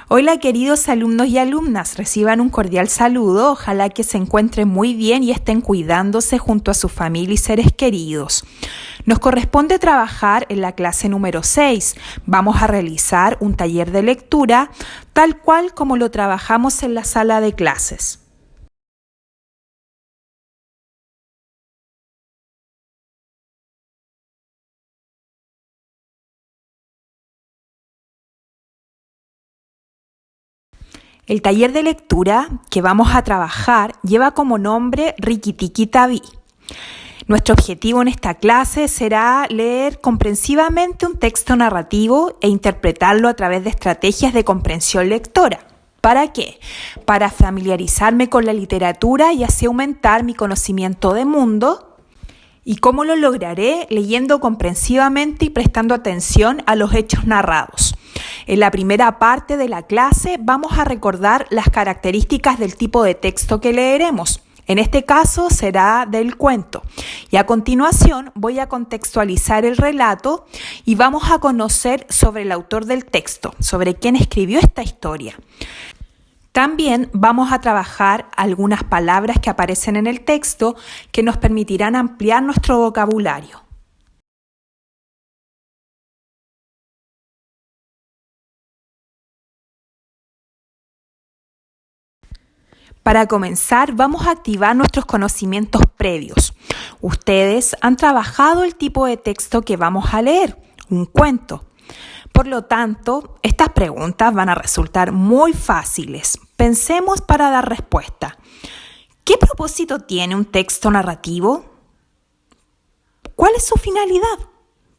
Hola queridos alumnos y alumnas, reciban un cordial saludo, ojalá que se encuentren muy bien y estén cuidándose junto a su familia y seres queridos. Nos corresponde trabajar en la clase número 6, vamos a realizar un taller de lectura tal cual como lo trabajamos en la sala de clases. El taller de lectura que vamos a trabajar lleva como nombre Riquitikitaví. Nuestro objetivo en esta clase será leer comprensivamente un texto narrativo e interpretarlo a través de estrategias de comprensión lectora. ¿Para qué? Para familiarizarme con la literatura y así aumentar mi conocimiento de mundo. ¿Y cómo lo lograré? Leyendo comprensivamente y prestando atención a los hechos narrados. En la primera parte de la clase vamos a recordar las características del tipo de texto que leeremos. En este caso será del cuento. Y a continuación voy a contextualizar el relato y vamos a conocer sobre el autor del texto, sobre quién escribió esta historia. También vamos a trabajar algunas palabras que aparecen en el texto que nos permitirán ampliar nuestro vocabulario. Para comenzar, vamos a activar nuestros conocimientos previos. Ustedes han trabajado el tipo de texto que vamos a leer, un cuento. Por lo tanto, estas preguntas van a resultar muy fáciles. Pensemos para dar respuesta. ¿Qué propósito tiene un texto narrativo? ¿Cuál es su finalidad?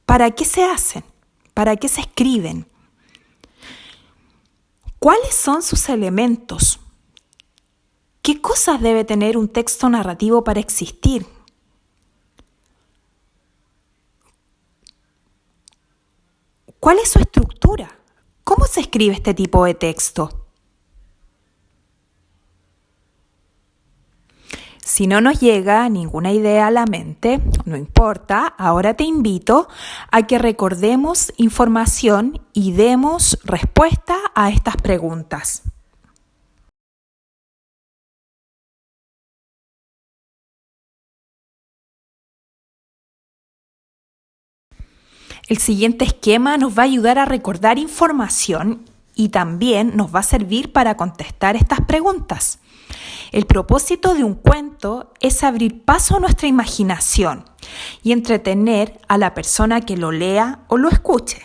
¿Para qué se hacen? ¿Para qué se escriben? ¿Cuáles son sus elementos? ¿Qué cosas debe tener un texto narrativo para existir? ¿Cuál es su estructura? ¿Cómo se escribe este tipo de texto? Si no nos llega ninguna idea a la mente, no importa, ahora te invito a que recordemos información y demos respuesta a estas preguntas. El siguiente esquema nos va a ayudar a recordar información y también nos va a servir para contestar estas preguntas. El propósito de un cuento es abrir paso a nuestra imaginación y entretener a la persona que lo lea o lo escuche.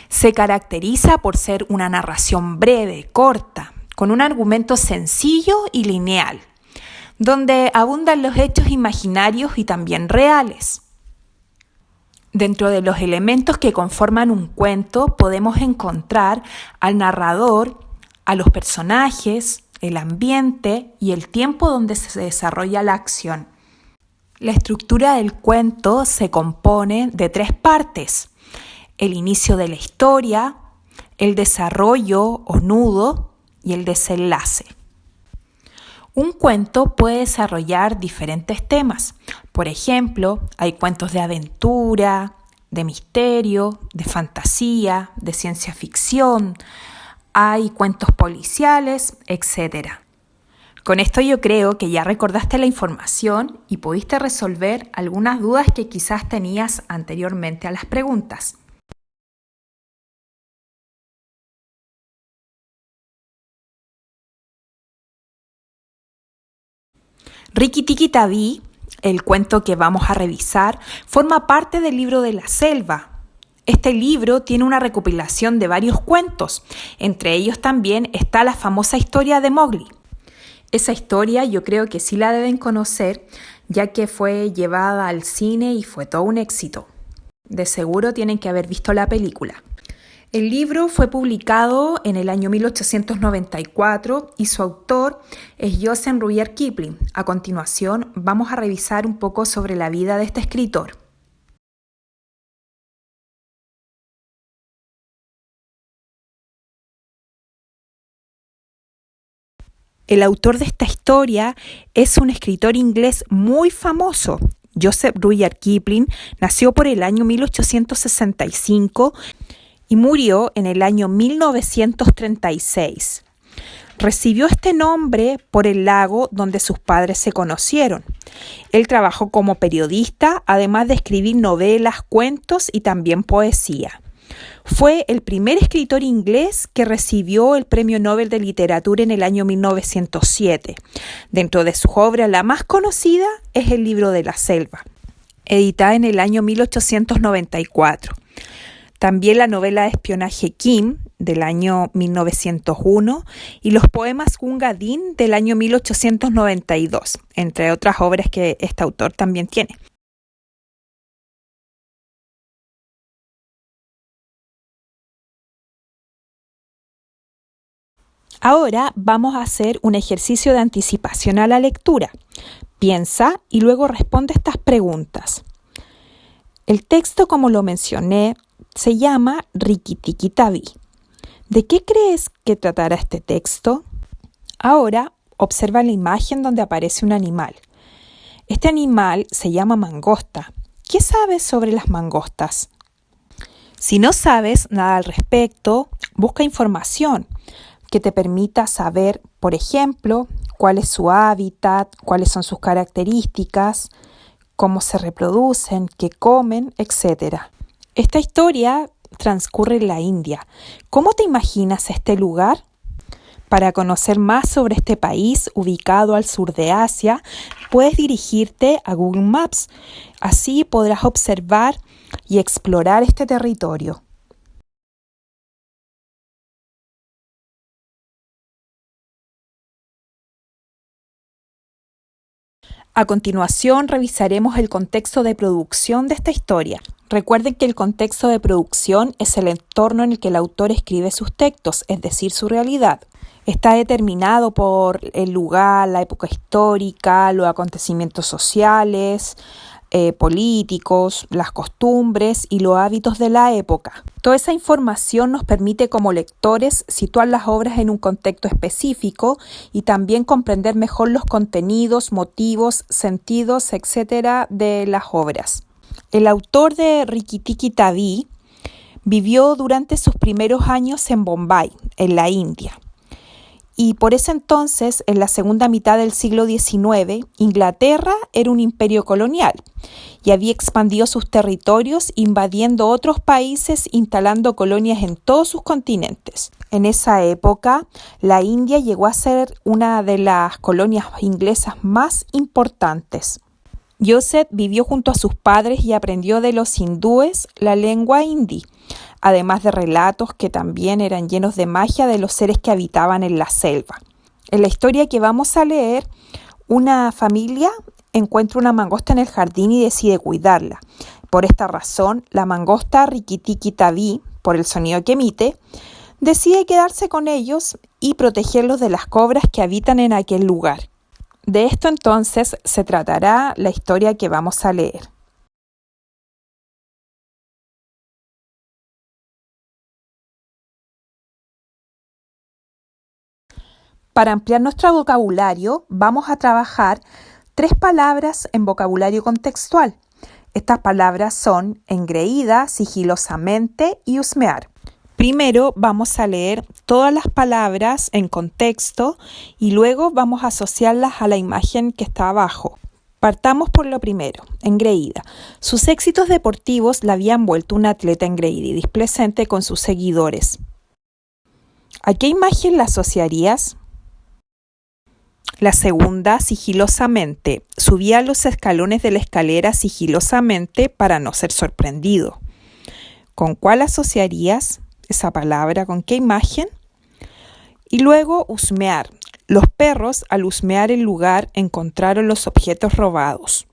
Se caracteriza por ser una narración breve, corta, con un argumento sencillo y lineal, donde abundan los hechos imaginarios y también reales. Dentro de los elementos que conforman un cuento podemos encontrar al narrador, a los personajes, el ambiente y el tiempo donde se desarrolla la acción. La estructura del cuento se compone de 3 partes: el inicio de la historia, el desarrollo o nudo y el desenlace. Un cuento puede desarrollar diferentes temas. Por ejemplo, hay cuentos de aventura, de misterio, de fantasía, de ciencia ficción, hay cuentos policiales, etc. Con esto yo creo que ya recordaste la información y pudiste resolver algunas dudas que quizás tenías anteriormente a las preguntas. Riquitikitaví, el cuento que vamos a revisar, forma parte del libro de la selva. Este libro tiene una recopilación de varios cuentos, entre ellos también está la famosa historia de Mowgli. Esa historia yo creo que sí la deben conocer, ya que fue llevada al cine y fue todo un éxito. De seguro tienen que haber visto la película. El libro fue publicado en el año 1894 y su autor es Joseph Rudyard Kipling. A continuación, vamos a revisar un poco sobre la vida de este escritor. El autor de esta historia es un escritor inglés muy famoso. Joseph Rudyard Kipling nació por el año 1865 y murió en el año 1936. Recibió este nombre por el lago donde sus padres se conocieron. Él trabajó como periodista, además de escribir novelas, cuentos y también poesía. Fue el primer escritor inglés que recibió el Premio Nobel de Literatura en el año 1907. Dentro de sus obras, la más conocida es El libro de la selva, editada en el año 1894. También la novela de espionaje Kim, del año 1901, y los poemas Gunga Din, del año 1892, entre otras obras que este autor también tiene. Ahora vamos a hacer un ejercicio de anticipación a la lectura. Piensa y luego responde estas preguntas. El texto, como lo mencioné, se llama Rikki-Tikki-Tavi. ¿De qué crees que tratará este texto? Ahora observa la imagen donde aparece un animal. Este animal se llama mangosta. ¿Qué sabes sobre las mangostas? Si no sabes nada al respecto, busca información que te permita saber, por ejemplo, cuál es su hábitat, cuáles son sus características, cómo se reproducen, qué comen, etc. Esta historia transcurre en la India. ¿Cómo te imaginas este lugar? Para conocer más sobre este país ubicado al sur de Asia, puedes dirigirte a Google Maps. Así podrás observar y explorar este territorio. A continuación, revisaremos el contexto de producción de esta historia. Recuerden que el contexto de producción es el entorno en el que el autor escribe sus textos, es decir, su realidad. Está determinado por el lugar, la época histórica, los acontecimientos sociales, políticos, las costumbres y los hábitos de la época. Toda esa información nos permite como lectores situar las obras en un contexto específico y también comprender mejor los contenidos, motivos, sentidos, etcétera, de las obras. El autor de Rikki-Tikki-Tavi vivió durante sus primeros años en Bombay, en la India. Y por ese entonces, en la segunda mitad del siglo XIX, Inglaterra era un imperio colonial y había expandido sus territorios invadiendo otros países, instalando colonias en todos sus continentes. En esa época, la India llegó a ser una de las colonias inglesas más importantes. Joseph vivió junto a sus padres y aprendió de los hindúes la lengua hindi, además de relatos que también eran llenos de magia de los seres que habitaban en la selva. En la historia que vamos a leer, una familia encuentra una mangosta en el jardín y decide cuidarla. Por esta razón, la mangosta Rikki-Tikki-Tavi, por el sonido que emite, decide quedarse con ellos y protegerlos de las cobras que habitan en aquel lugar. De esto entonces se tratará la historia que vamos a leer. Para ampliar nuestro vocabulario, vamos a trabajar 3 palabras en vocabulario contextual. Estas palabras son engreída, sigilosamente y husmear. Primero vamos a leer todas las palabras en contexto y luego vamos a asociarlas a la imagen que está abajo. Partamos por lo primero, engreída. Sus éxitos deportivos la habían vuelto una atleta engreída y displecente con sus seguidores. ¿A qué imagen la asociarías? La segunda, sigilosamente. Subía los escalones de la escalera sigilosamente para no ser sorprendido. ¿Con cuál asociarías esa palabra? ¿Con qué imagen? Y luego, husmear. Los perros, al husmear el lugar, encontraron los objetos robados.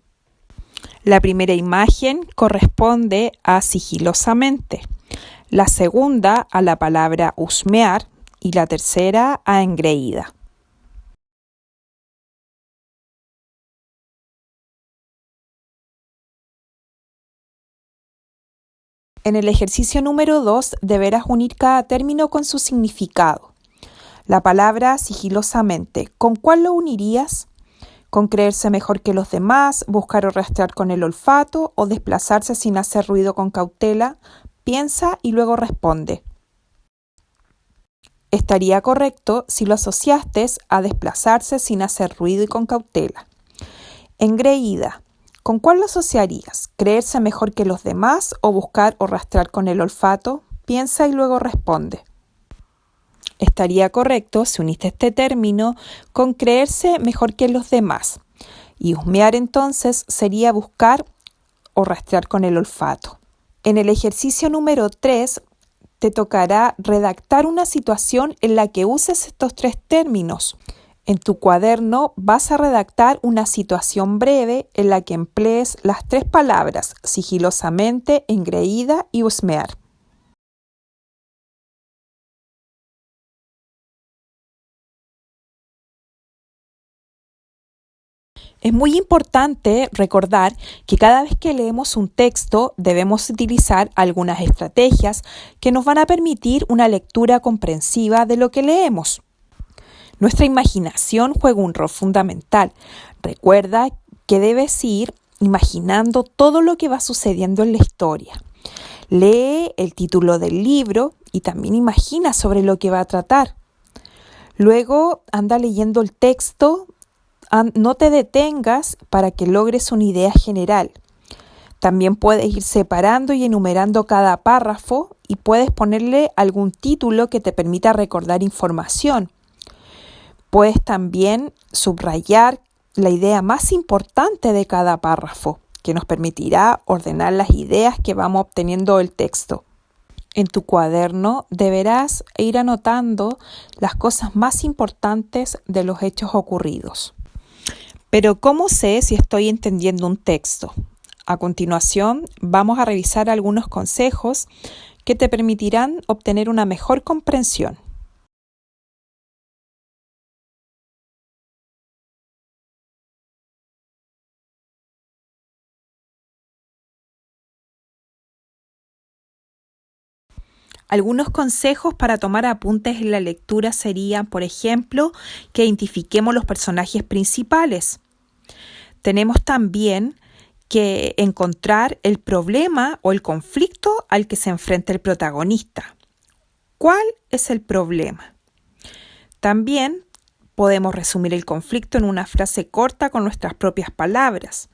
La primera imagen corresponde a sigilosamente. La segunda a la palabra husmear y la tercera a engreída. En el ejercicio número 2 deberás unir cada término con su significado. La palabra sigilosamente, ¿con cuál lo unirías? ¿Con creerse mejor que los demás, buscar o rastrear con el olfato o desplazarse sin hacer ruido con cautela? piensa y luego responde. Estaría correcto si lo asociaste a desplazarse sin hacer ruido y con cautela. Engreída. ¿Con cuál lo asociarías? ¿Creerse mejor que los demás o buscar o rastrear con el olfato? Piensa y luego responde. Estaría correcto si uniste este término con creerse mejor que los demás. Y husmear entonces sería buscar o rastrear con el olfato. En el ejercicio número 3 te tocará redactar una situación en la que uses estos 3 términos. En tu cuaderno vas a redactar una situación breve en la que emplees las 3 palabras sigilosamente, engreída y husmear. Es muy importante recordar que cada vez que leemos un texto debemos utilizar algunas estrategias que nos van a permitir una lectura comprensiva de lo que leemos. Nuestra imaginación juega un rol fundamental. Recuerda que debes ir imaginando todo lo que va sucediendo en la historia. Lee el título del libro y también imagina sobre lo que va a tratar. Luego anda leyendo el texto. No te detengas para que logres una idea general. También puedes ir separando y enumerando cada párrafo y puedes ponerle algún título que te permita recordar información. Puedes también subrayar la idea más importante de cada párrafo, que nos permitirá ordenar las ideas que vamos obteniendo del texto. En tu cuaderno deberás ir anotando las cosas más importantes de los hechos ocurridos. Pero ¿cómo sé si estoy entendiendo un texto? A continuación, vamos a revisar algunos consejos que te permitirán obtener una mejor comprensión. Algunos consejos para tomar apuntes en la lectura serían, por ejemplo, que identifiquemos los personajes principales. Tenemos también que encontrar el problema o el conflicto al que se enfrenta el protagonista. ¿Cuál es el problema? También podemos resumir el conflicto en una frase corta con nuestras propias palabras.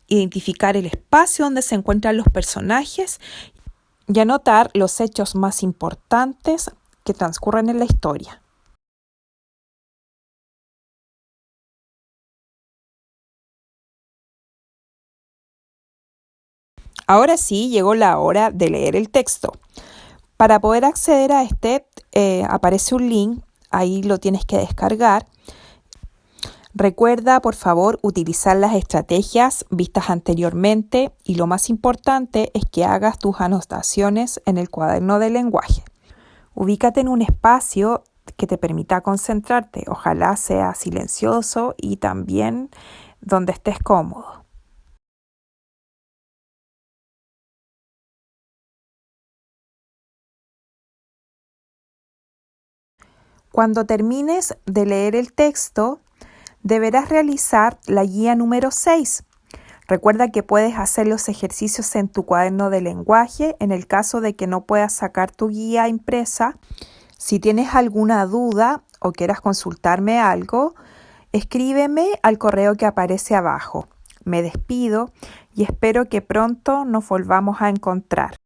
Identificar el espacio donde se encuentran los personajes y anotar los hechos más importantes que transcurren en la historia. Ahora sí, llegó la hora de leer el texto. Para poder acceder a este, aparece un link, ahí lo tienes que descargar. Recuerda, por favor, utilizar las estrategias vistas anteriormente y lo más importante es que hagas tus anotaciones en el cuaderno de lenguaje. Ubícate en un espacio que te permita concentrarte, ojalá sea silencioso y también donde estés cómodo. Cuando termines de leer el texto, deberás realizar la guía número 6. Recuerda que puedes hacer los ejercicios en tu cuaderno de lenguaje en el caso de que no puedas sacar tu guía impresa. Si tienes alguna duda o quieras consultarme algo, escríbeme al correo que aparece abajo. Me despido y espero que pronto nos volvamos a encontrar.